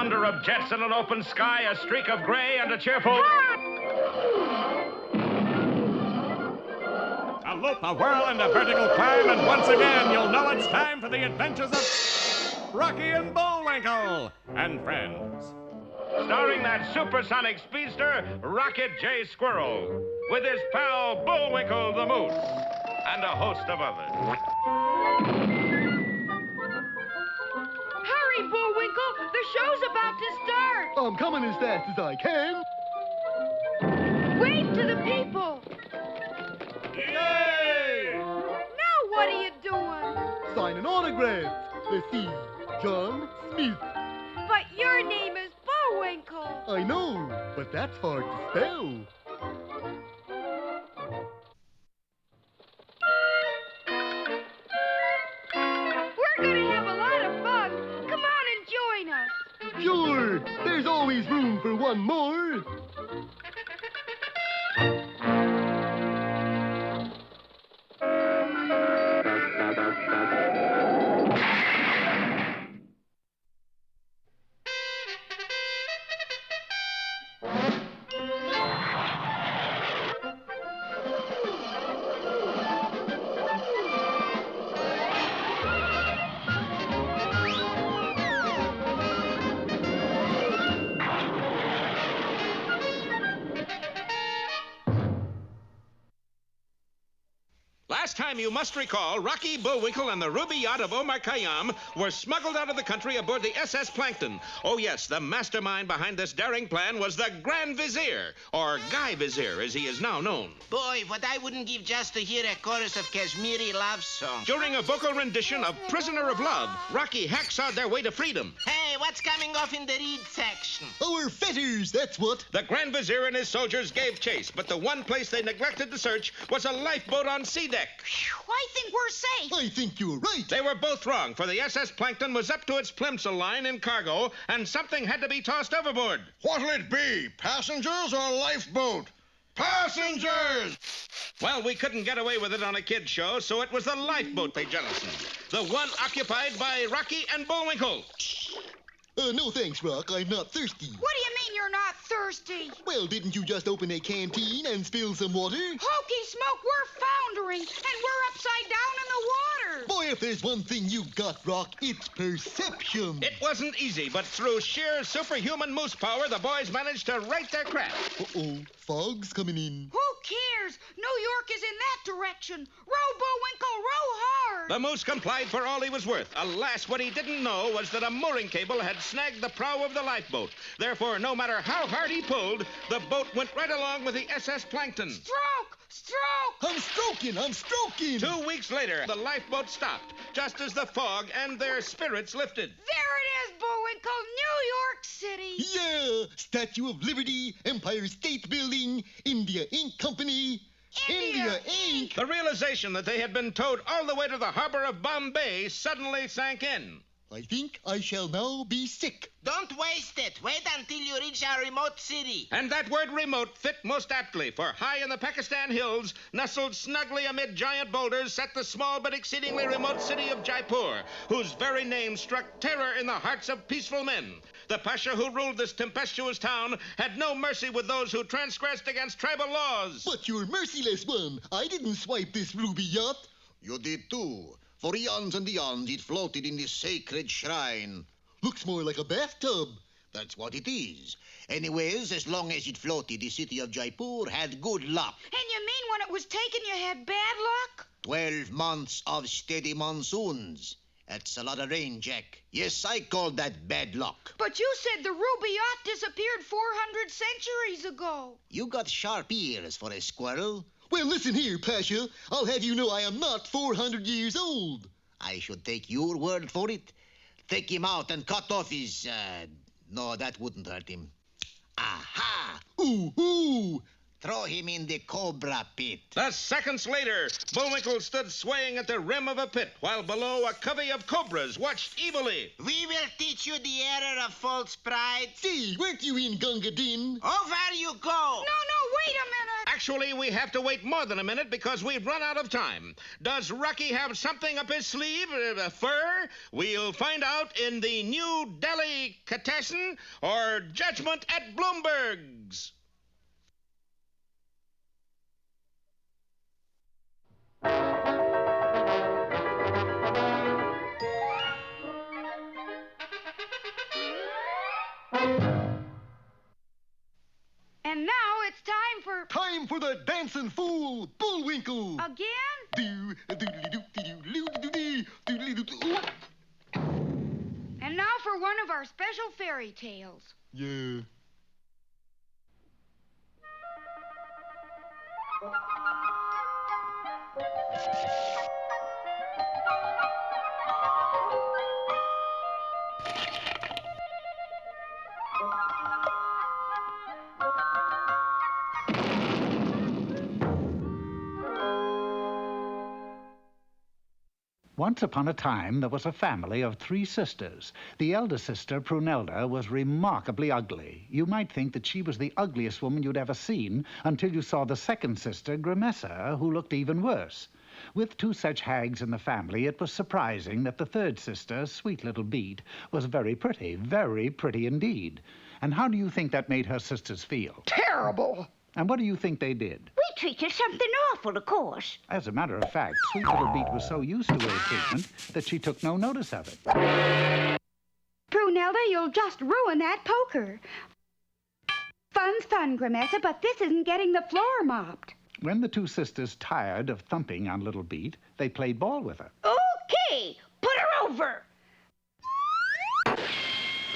thunder of jets in an open sky, a streak of gray, and a cheerful... A loop, a whirl, and a vertical climb, and once again you'll know it's time for the adventures of Rocky and Bullwinkle and friends. Starring that supersonic speedster, Rocket J. Squirrel, with his pal Bullwinkle the Moose, and a host of others. Hurry, Bullwinkle! The show's about to start! I'm coming as fast as I can. Wave to the people! Yay! Now what are you doing? Signing autographs. Let's see. John Smith. But your name is Bullwinkle. I know, but that's hard to spell. We're gonna have a lot of fun. Come on and join us. Sure, there's always room for one more. Last time, you must recall, Rocky, Bullwinkle, and the Ruby Yacht of Omar Khayyam were smuggled out of the country aboard the SS Plankton. Oh, yes, the mastermind behind this daring plan was the Grand Vizier, or Guy Vizier, as he is now known. Boy, what I wouldn't give just to hear a chorus of Kashmiri love song. During a vocal rendition of Prisoner of Love, Rocky hacksawed their way to freedom. Hey, what's coming off in the reed section? Our fetters, that's what. The Grand Vizier and his soldiers gave chase, but the one place they neglected to search was a lifeboat on sea deck. I think we're safe. I think you're right. They were both wrong, for the SS Plankton was up to its plimsoll line in cargo, and something had to be tossed overboard. What'll it be, passengers or a lifeboat? Passengers! Well, we couldn't get away with it on a kid's show, so it was the lifeboat they jettisoned. The one occupied by Rocky and Bullwinkle. No thanks, Rock. I'm not thirsty. What do you mean you're not thirsty? Well, didn't you just open a canteen and spill some water? Hokey smoke, we're foundering, and we're upside down in the water. Boy, if there's one thing you've got, Rock, it's perception. It wasn't easy, but through sheer superhuman moose power, the boys managed to right their craft. Uh-oh, fog's coming in. Who cares? New York is in that direction. Row, Bullwinkle, row hard. The moose complied for all he was worth. Alas, what he didn't know was that a mooring cable had snagged the prow of the lifeboat. Therefore, no matter how hard he pulled, the boat went right along with the SS Plankton. Stroke! Stroke! I'm stroking. 2 weeks later, the lifeboat stopped, just as the fog and their spirits lifted. There it is, Bullwinkle, New York City. Yeah, Statue of Liberty, Empire State Building, India Ink Company. India Ink. The realization that they had been towed all the way to the harbor of Bombay suddenly sank in. I think I shall now be sick. Don't waste it. Wait until you reach our remote city. And that word remote fit most aptly, for high in the Pakistan hills, nestled snugly amid giant boulders, sat the small but exceedingly remote city of Jaipur, whose very name struck terror in the hearts of peaceful men. The Pasha who ruled this tempestuous town had no mercy with those who transgressed against tribal laws. But you're merciless one. I didn't swipe this ruby yacht. You did too. For eons and eons it floated in this sacred shrine. Looks more like a bathtub. That's what it is. Anyways, as long as it floated, the city of Jaipur had good luck. And you mean when it was taken you had bad luck? 12 months of steady monsoons. That's a lot of rain, Jack. Yes, I call that bad luck. But you said the ruby yacht disappeared 400 centuries ago. You got sharp ears for a squirrel. Well, listen here, Pasha. I'll have you know I am not 400 years old. I should take your word for it. Take him out and cut off his, No, that wouldn't hurt him. Aha! Ooh, throw him in the cobra pit. The seconds later, Bullwinkle stood swaying at the rim of a pit, while below a covey of cobras watched evilly. We will teach you the error of false pride. Say, weren't you in Gunga Din? Over you go. No, wait a minute. Actually, we have to wait more than a minute because we've run out of time. Does Rocky have something up his sleeve? Fur? We'll find out in the new Delhi-catessen or Judgment at Bloombergs. And now it's time for... Time for the dancing fool, Bullwinkle. Again? Do-do-do-do-do-do-do-do-do. And now for one of our special fairy tales. Yeah. Once upon a time, there was a family of 3 sisters. The elder sister, Prunelda, was remarkably ugly. You might think that she was the ugliest woman you'd ever seen until you saw the second sister, Grimessa, who looked even worse. With 2 such hags in the family, it was surprising that the third sister, sweet little Beat, was very pretty indeed. And how do you think that made her sisters feel? Terrible! And what do you think they did? We treated something awful, of course. As a matter of fact, sweet little Beat was so used to her treatment that she took no notice of it. Prunelda, you'll just ruin that poker. Fun's fun, Grimessa, but this isn't getting the floor mopped. When the 2 sisters tired of thumping on little Beat, they played ball with her. Okay, put her over.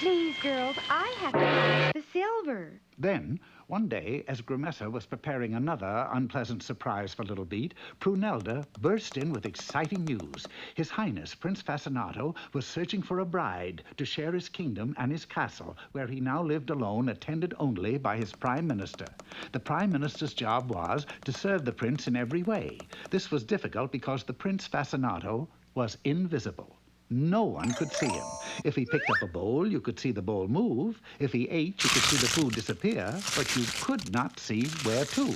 Please, girls, I have to polish the silver. Then, one day, as Grimessa was preparing another unpleasant surprise for little Beat, Prunelda burst in with exciting news. His Highness, Prince Fascinato, was searching for a bride to share his kingdom and his castle, where he now lived alone, attended only by his Prime Minister. The Prime Minister's job was to serve the prince in every way. This was difficult because the Prince Fascinato was invisible. No one could see him. If he picked up a bowl, you could see the bowl move. If he ate, you could see the food disappear, but you could not see where to.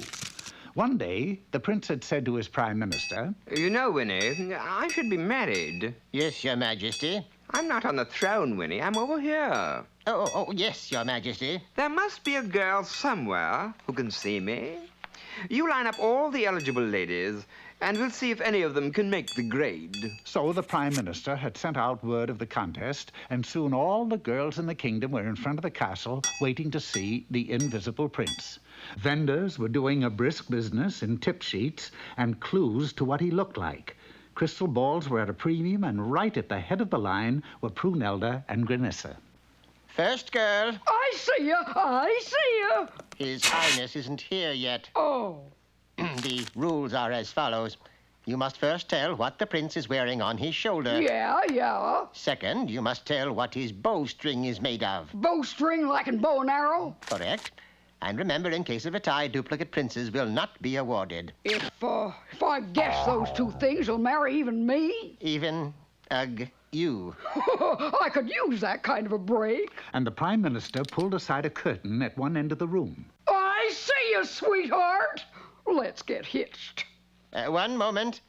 One day, the prince had said to his Prime Minister, You know, Winnie, I should be married. Yes, Your Majesty. I'm not on the throne, Winnie. I'm over here. Oh, yes, Your Majesty. There must be a girl somewhere who can see me. You line up all the eligible ladies, and we'll see if any of them can make the grade. So the Prime Minister had sent out word of the contest, and soon all the girls in the kingdom were in front of the castle waiting to see the invisible prince. Vendors were doing a brisk business in tip sheets and clues to what he looked like. Crystal balls were at a premium, and right at the head of the line were Prunelda and Grimessa. First girl. I see you. His Highness isn't here yet. Oh. The rules are as follows. You must first tell what the prince is wearing on his shoulder. Yeah. Second, you must tell what his bowstring is made of. Bowstring like in bow and arrow? Correct. And remember, in case of a tie, duplicate princes will not be awarded. If I guess those 2 things, you'll marry even me? Even, you. I could use that kind of a break. And the Prime Minister pulled aside a curtain at one end of the room. I see you, sweetheart. Let's get hitched. One moment.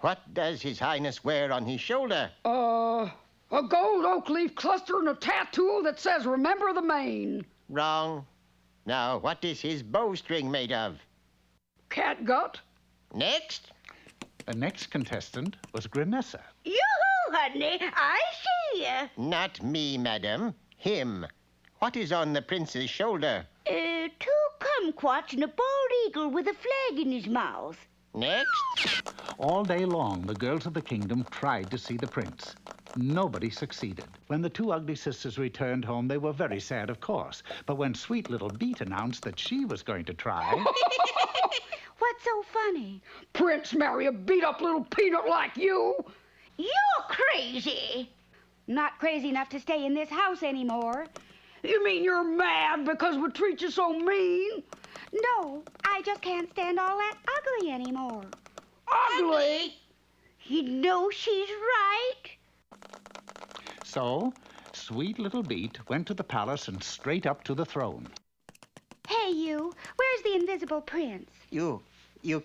What does His Highness wear on his shoulder? A gold oak leaf cluster and a tattoo that says, Remember the Maine. Wrong. Now, what is his bowstring made of? Catgut. Next. The next contestant was Grimessa. Yoo-hoo, honey, I see you. Not me, madam. Him. What is on the prince's shoulder? 2 kumquats and a bald eagle with a flag in his mouth. Next. All day long, the girls of the kingdom tried to see the prince. Nobody succeeded. When the 2 ugly sisters returned home, they were very sad, of course. But when sweet little Beat announced that she was going to try... What's so funny? Prince marry a beat-up little peanut like you? You're crazy. Not crazy enough to stay in this house anymore. You mean you're mad because we treat you so mean? No, I just can't stand all that ugly anymore. Ugly? You know she's right. So, sweet little Beat went to the palace and straight up to the throne. Hey, you, where's the invisible prince? You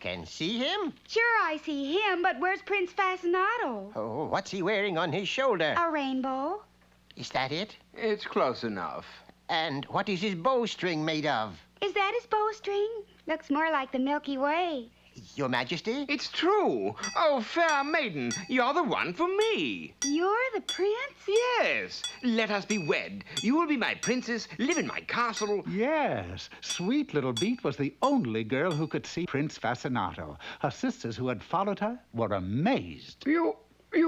can see him? Sure, I see him, but where's Prince Fascinato? Oh, what's he wearing on his shoulder? A rainbow. Is that it? It's close enough. And what is his bowstring made of? Is that his bowstring? Looks more like the Milky Way. Your Majesty? It's true. Oh, fair maiden, you're the one for me. You're the prince? Yes. Let us be wed. You will be my princess, live in my castle. Yes, sweet little Beat was the only girl who could see Prince Fascinato. Her sisters who had followed her were amazed. You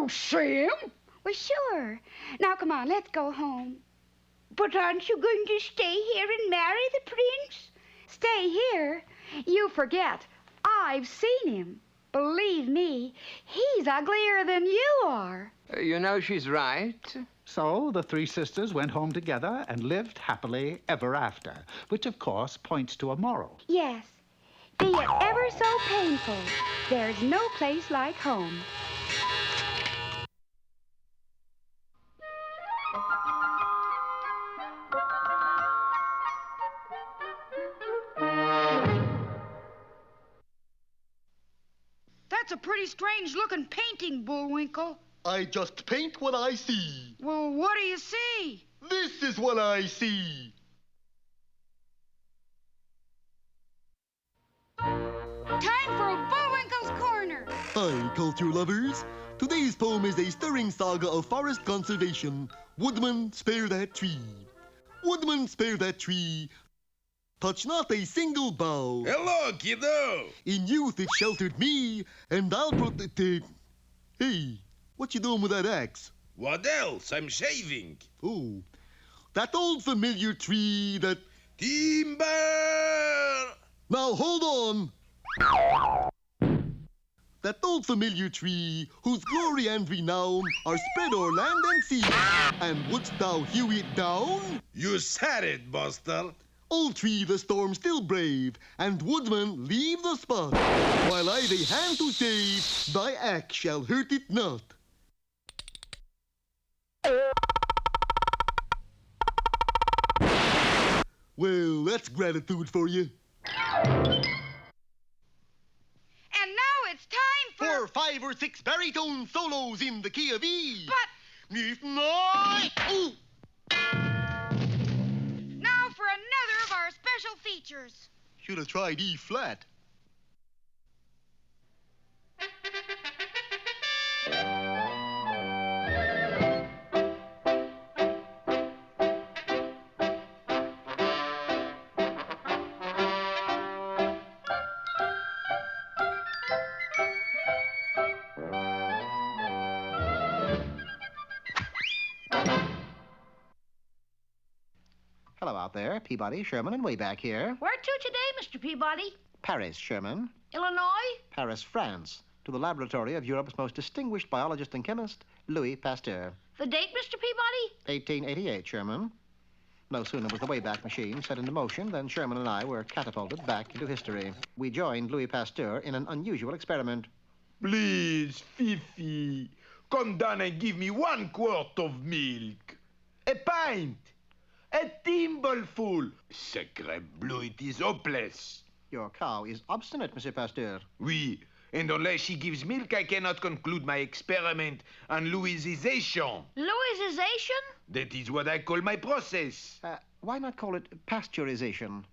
see him? Well, sure. Now, come on, let's go home. But aren't you going to stay here and marry the prince? Stay here? You forget. I've seen him. Believe me, he's uglier than you are. You know she's right. So the three sisters went home together and lived happily ever after, which of course points to a moral. Yes. Be it ever so painful, there's no place like home. That's a pretty strange-looking painting, Bullwinkle. I just paint what I see. Well, what do you see? This is what I see. Time for Bullwinkle's Corner. Hi, culture lovers. Today's poem is a stirring saga of forest conservation. Woodman, spare that tree. Woodman, spare that tree. Touch not a single bough. Hello, kiddo. In youth it sheltered me, and I'll protect it. Hey, what you doing with that axe? What else? I'm shaving. Oh, that old familiar tree that... Timber! Now hold on. That old familiar tree, whose glory and renown are spread o'er land and sea. And wouldst thou hew it down? You said it, Buster. Old tree, the storm still brave, and woodman, leave the spot. While I lay hand to save, thy axe shall hurt it not. Well, that's gratitude for you. And now it's time For 5 or 6 baritone solos in the key of E. But If not... Ooh. now for another of our special features. Should have tried E flat. Hello out there, Peabody, Sherman, and way back here. Where to today, Mr. Peabody? Paris, Sherman. Illinois? Paris, France. To the laboratory of Europe's most distinguished biologist and chemist, Louis Pasteur. The date, Mr. Peabody? 1888, Sherman. No sooner was the Wayback Machine set into motion than Sherman and I were catapulted back into history. We joined Louis Pasteur in an unusual experiment. Please, Fifi, come down and give me 1 quart of milk. A pint. A thimbleful. Sacre bleu, it is hopeless. Your cow is obstinate, Monsieur Pasteur. Oui, and unless she gives milk, I cannot conclude my experiment on Louisization. Louisization? That is what I call my process. Why not call it pasteurization?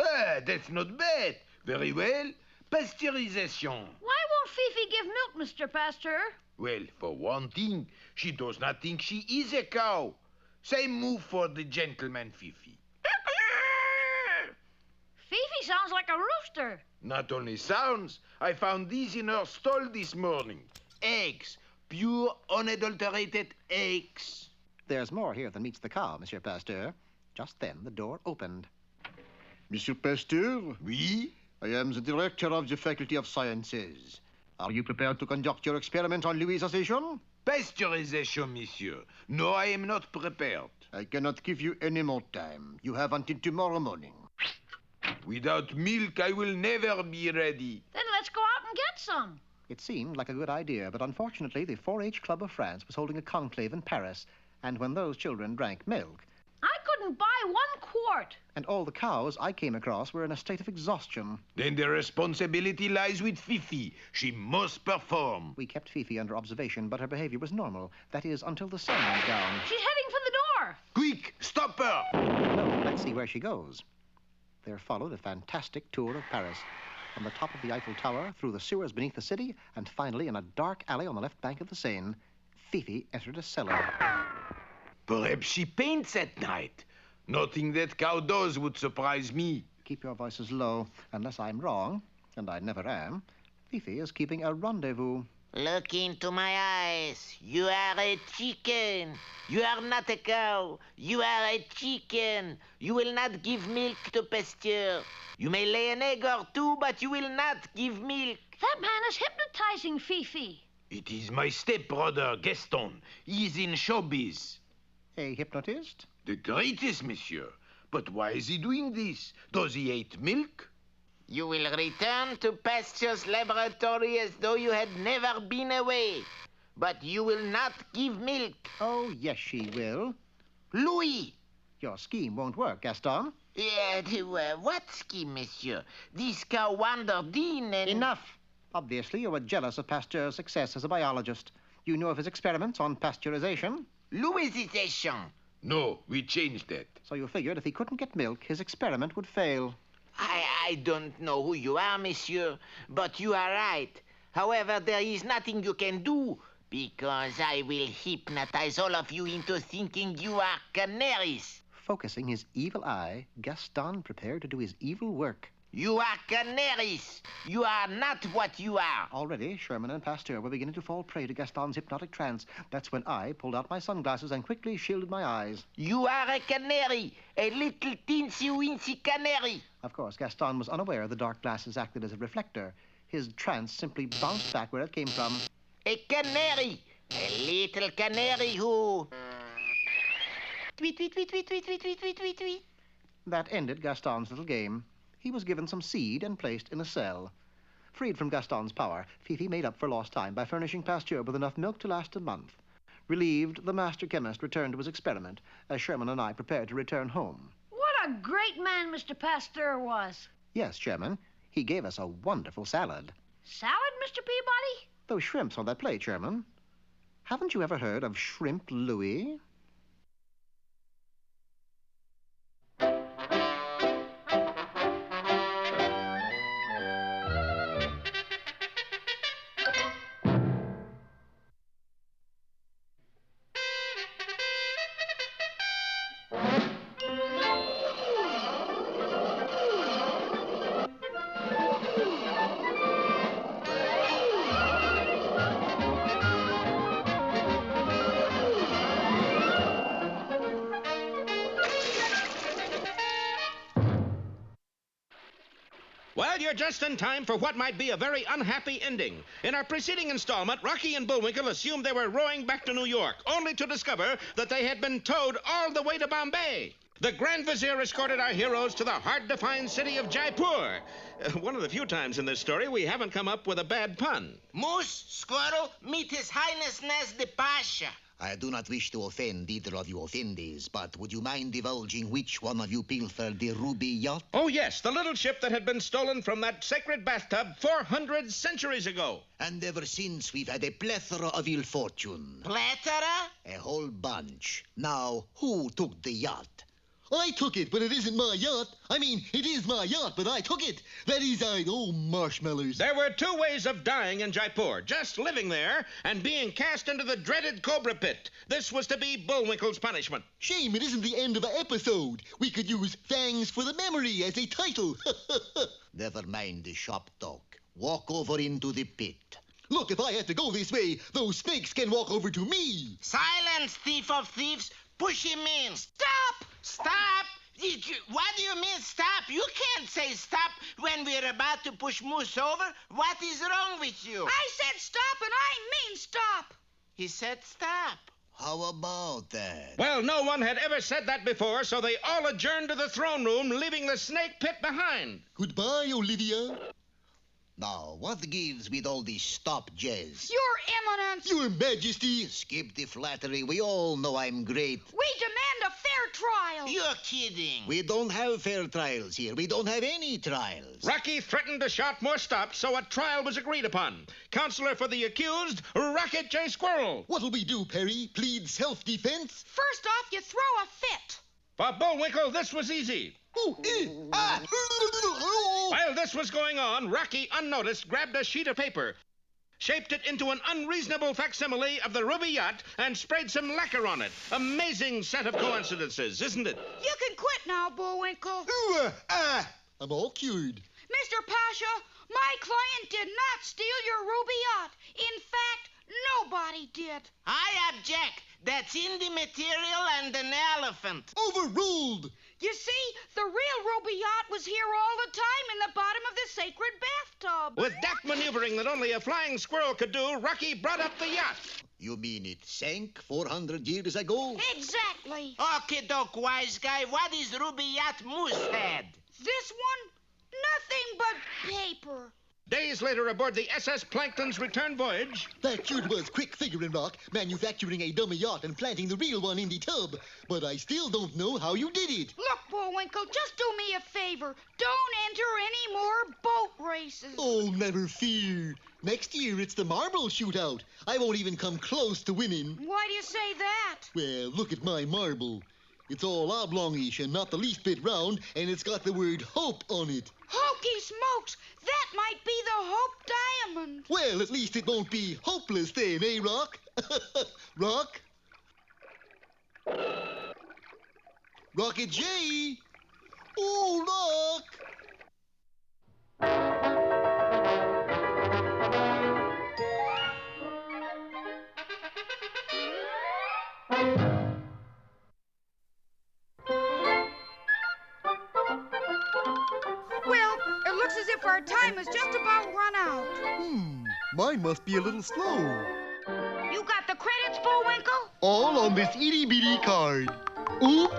Ah, that's not bad. Very well. Pasteurization. Why won't Fifi give milk, Mr. Pasteur? Well, for one thing, she does not think she is a cow. Say move for the gentleman, Fifi. Fifi sounds like a rooster. Not only sounds, I found these in her stall this morning. Eggs. Pure, unadulterated eggs. There's more here than meets the cow, Monsieur Pasteur. Just then, the door opened. Monsieur Pasteur? Oui? I am the director of the Faculty of Sciences. Are you prepared to conduct your experiment on Louisization? Pasteurization, monsieur. No, I am not prepared. I cannot give you any more time. You have until tomorrow morning. Without milk, I will never be ready. Then let's go out and get some. It seemed like a good idea, but unfortunately the 4-H Club of France was holding a conclave in Paris, and when those children drank milk... I couldn't buy 1 quart. And all the cows I came across were in a state of exhaustion. Then the responsibility lies with Fifi. She must perform. We kept Fifi under observation, but her behavior was normal. That is, until the sun went down. She's heading for the door. Quick, stop her! No, let's see where she goes. There followed a fantastic tour of Paris. From the top of the Eiffel Tower, through the sewers beneath the city, and finally in a dark alley on the left bank of the Seine, Fifi entered a cellar. Perhaps she paints at night. Nothing that cow does would surprise me. Keep your voices low. Unless I'm wrong, and I never am, Fifi is keeping a rendezvous. Look into my eyes. You are a chicken. You are not a cow. You are a chicken. You will not give milk to Pasteur. You may lay an egg or two, but you will not give milk. That man is hypnotizing Fifi. It is my stepbrother, Gaston. He is in showbiz. A hypnotist? The greatest, monsieur. But why is he doing this? Does he hate milk? You will return to Pasteur's laboratory as though you had never been away. But you will not give milk. Oh, yes, she will. Louis! Your scheme won't work, Gaston. What scheme, monsieur? This cow wandered in and... Enough! Obviously, you were jealous of Pasteur's success as a biologist. You knew of his experiments on pasteurization. Louisization. No, we changed that. So you figured if he couldn't get milk, his experiment would fail. I don't know who you are, monsieur, but you are right. However, there is nothing you can do, because I will hypnotize all of you into thinking you are canaries. Focusing his evil eye, Gaston prepared to do his evil work. You are canaries. You are not what you are. Already, Sherman and Pasteur were beginning to fall prey to Gaston's hypnotic trance. That's when I pulled out my sunglasses and quickly shielded my eyes. You are a canary, a little teensy-weensy canary. Of course, Gaston was unaware the dark glasses acted as a reflector. His trance simply bounced back where it came from. A canary, a little canary who... Tweet, tweet, tweet, tweet, tweet, tweet, tweet, tweet, tweet, tweet. That ended Gaston's little game. He was given some seed and placed in a cell. Freed from Gaston's power, Fifi made up for lost time by furnishing Pasteur with enough milk to last a month. Relieved, the master chemist returned to his experiment, as Sherman and I prepared to return home. What a great man Mr. Pasteur was. Yes, Sherman. He gave us a wonderful salad. Salad, Mr. Peabody? Those shrimps on that plate, Sherman. Haven't you ever heard of Shrimp Louis? Well, you're just in time for what might be a very unhappy ending. In our preceding installment, Rocky and Bullwinkle assumed they were rowing back to New York, only to discover that they had been towed all the way to Bombay. The Grand Vizier escorted our heroes to the hard-to-find city of Jaipur. One of the few times in this story we haven't come up with a bad pun. Moose, squirrel, meet His Highness the Pasha. I do not wish to offend either of you offendees, but would you mind divulging which one of you pilfered the ruby yacht? Oh, yes, the little ship that had been stolen from that sacred bathtub 400 centuries ago. And ever since, we've had a plethora of ill fortune. Plethora? A whole bunch. Now, who took the yacht? I took it, but it isn't my yacht. I mean, it is my yacht, but I took it. That is, marshmallows. There were 2 ways of dying in Jaipur. Just living there and being cast into the dreaded cobra pit. This was to be Bullwinkle's punishment. Shame it isn't the end of an episode. We could use Fangs for the Memory as a title. Never mind the shop talk. Walk over into the pit. Look, if I had to go this way, those snakes can walk over to me. Silence, thief of thieves. Push him in. Stop! Stop! What do you mean stop? You can't say stop when we're about to push Moose over. What is wrong with you? I said stop, and I mean stop. He said stop. How about that? Well, no one had ever said that before, so they all adjourned to the throne room, leaving the snake pit behind. Goodbye, Olivia. Now, what gives with all this stop jazz? Your Eminence! Your Majesty. Skip the flattery. We all know I'm great. We demand a fair trial! You're kidding. We don't have fair trials here. We don't have any trials. Rocky threatened to shout more stops, so a trial was agreed upon. Counselor for the accused, Rocket J. Squirrel. What'll we do, Perry? Plead self-defense? First off, you throw a fit. For Bullwinkle, this was easy. While this was going on, Rocky, unnoticed, grabbed a sheet of paper, shaped it into an unreasonable facsimile of the Ruby Yacht, and sprayed some lacquer on it. Amazing set of coincidences, isn't it? You can quit now, Bullwinkle. I'm all cured. Mr. Pasha, my client did not steal your Ruby Yacht. In fact, nobody did. I object. That's in the material and an elephant. Overruled! You see, the real Ruby Yacht was here all the time in the bottom of the sacred bathtub. With deft maneuvering that only a flying squirrel could do, Rocky brought up the yacht. You mean it sank 400 years ago? Exactly. Okay, doke, wise guy. What is Ruby Yacht Moose had? This one? Nothing but paper. Days later, aboard the SS Plankton's return voyage. That sure was quick figuring, Rock, manufacturing a dummy yacht and planting the real one in the tub. But I still don't know how you did it. Look, Bullwinkle, just do me a favor. Don't enter any more boat races. Oh, never fear. Next year, it's the marble shootout. I won't even come close to winning. Why do you say that? Well, look at my marble. It's all oblongish and not the least bit round, and it's got the word hope on it. Hokey smokes! That might be the Hope Diamond. Well, at least it won't be hopeless then, eh, Rock? Rock? Rocket J! Oh, Rock! Well, it looks as if our time has just about run out. Mine must be a little slow. You got the credits, Bullwinkle? All on this itty-bitty card. Oop!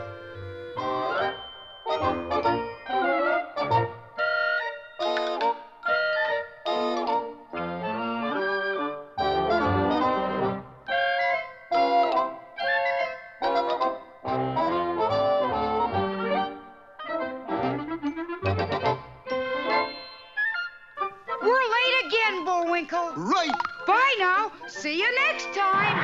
We're late again, Bullwinkle. Right! Bye now. See you next time.